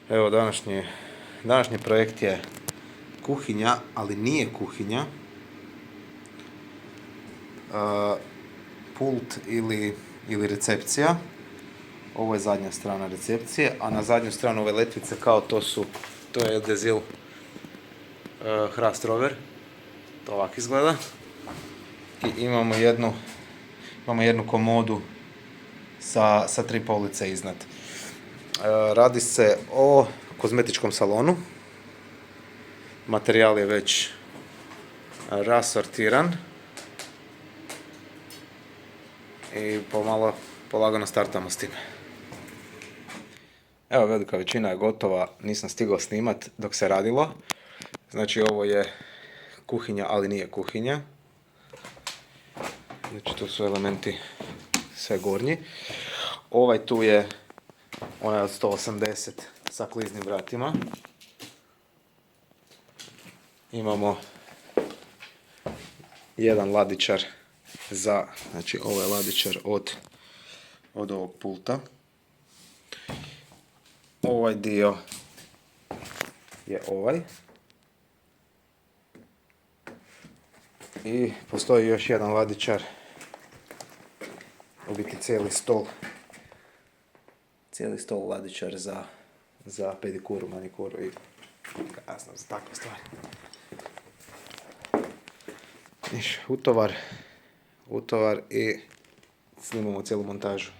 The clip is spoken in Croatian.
Evo, današnji projekt je kuhinja, ali nije kuhinja. Pult ili recepcija. Ovo je zadnja strana recepcije, a na zadnju stranu ove letvice kao to je dezil hrast rover. To ovako izgleda. I imamo jednu komodu sa 3 police iznad. Radi se o kozmetičkom salonu. Materijal je već rasortiran. I polagano startamo s tim. Evo, velika većina je gotova, nisam stigao snimat dok se radilo. Znači, ovo je kuhinja, ali nije kuhinja. Znači, tu su elementi sve gornji. Ovaj tu je onaj od 180 sa kliznim vratima. Imamo jedan ladičar znači ovo je ladičar od ovog pulta. Ovaj dio je ovaj. I postoji još jedan ladičar, u biti cijeli stol ladičar za pedikuru, manikuru i kasno za takve stvari. Utovar i snimamo cijelu montažu.